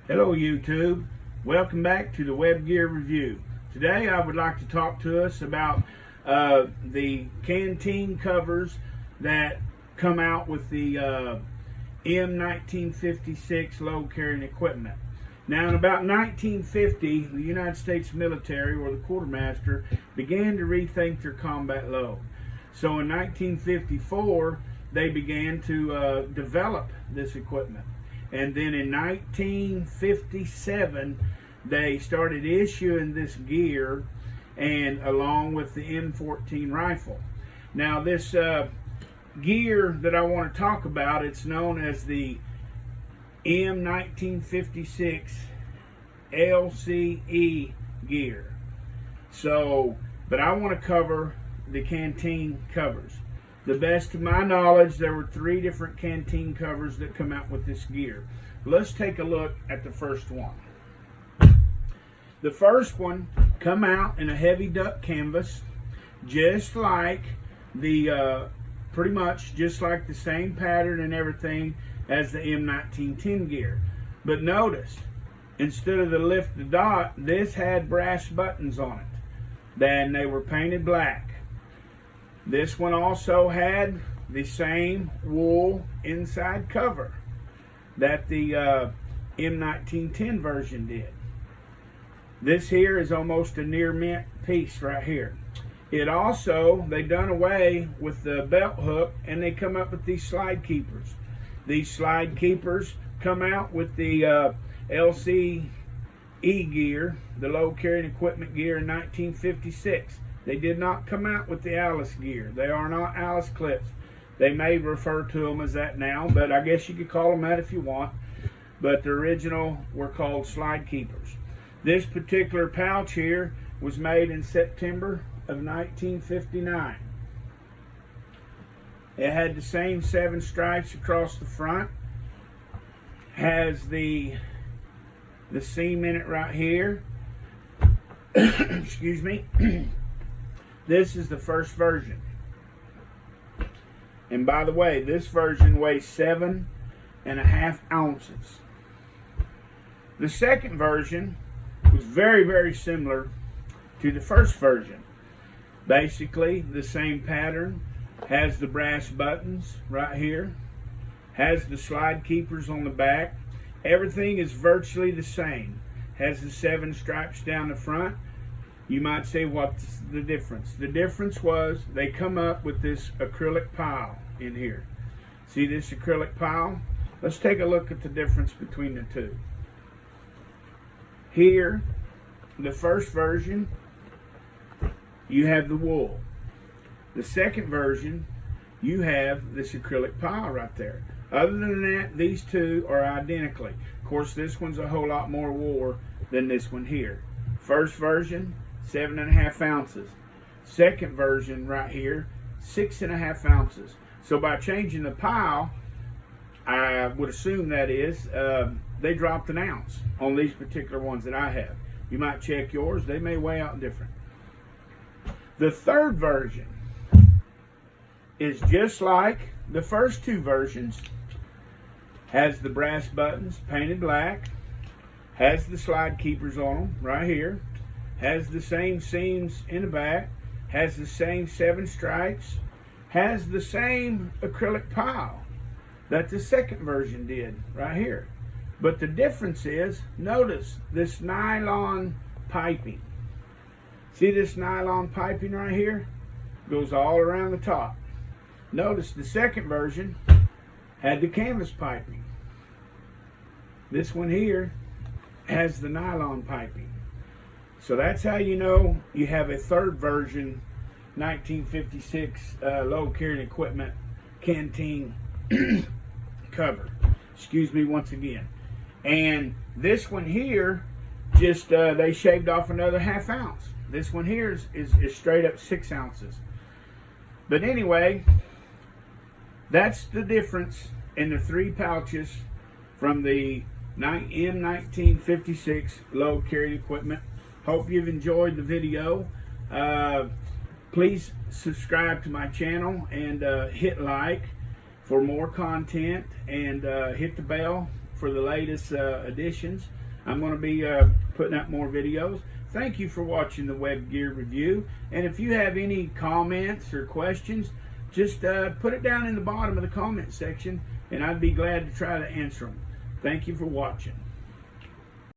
Hello YouTube, welcome back to the Web Gear Review. Today I would like to talk to us about the Canteen covers that come out with the M1956 load carrying equipment. Now in about 1950, the United States military, or the quartermaster, began to rethink their combat load. So in 1954 they began to develop this equipment. And then in 1957, they started issuing this gear, and along with the M14 rifle. Now this gear that I want to talk about, it's known as the M1956 LCE gear. So, but I want to cover the Canteen covers. The best of my knowledge, there were 3 different Canteen covers that come out with this gear. Let's take a look at the first one. The first one come out in a heavy duck canvas, just like the, pretty much just like the same pattern and everything as the M1910 gear. But notice, instead of the lift the dot, this had brass buttons on it. Then they were painted black. This one also had the same wool inside cover that the M1910 version did. This here is almost a near mint piece right here. It also, they done away with the belt hook and they come up with these slide keepers. These slide keepers come out with the LCE gear, the load carrying equipment gear, in 1956. They did not come out with the Alice gear. They are not Alice clips. They may refer to them as that now, but I guess you could call them that if you want. But the original were called slide keepers. This particular pouch here was made in September of 1959. It had the same 7 stripes across the front. Has the seam in it right here. Excuse me. This is the first version. And by the way, this version weighs 7.5 ounces. The second version was very, very similar to the first version. Basically, the same pattern. Has the brass buttons right here. Has the slide keepers on the back. Everything is virtually the same. Has the 7 stripes down the front. You might say, what's the difference? The difference was they come up with this acrylic pile in here. See this acrylic pile? Let's take a look at the difference between the two. Here, the first version, you have the wool. The second version, you have this acrylic pile right there. Other than that, these two are identically. Of course, this one's a whole lot more wool than this one here. First version, 7.5 ounces. Second version right here, 6.5 ounces. So by changing the pile, I would assume that is, they dropped an ounce on these particular ones that I have. You might check yours, they may weigh out different. The third version is just like the first 2 versions. Has the brass buttons painted black. Has the slide keepers on them right here. Has the same seams in the back. Has the same 7 stripes. Has the same acrylic pile that the second version did right here. But the difference is, notice this nylon piping. See this nylon piping right here? Goes all around the top. Notice the second version had the canvas piping. This one here has the nylon piping. So that's how you know you have a third version 1956 load carrying equipment Canteen cover. Excuse me once again. And this one here, just they shaved off another ½ ounce. This one here is straight up 6 ounces. But anyway, that's the difference in the 3 pouches from the M1956 load carrying equipment. Hope you've enjoyed the video. Please subscribe to my channel and hit like for more content, and hit the bell for the latest additions. I'm going to be putting out more videos. Thank you for watching the web gear review. And if you have any comments or questions, just put it down in the bottom of the comment section, and I'd be glad to try to answer them. Thank you for watching.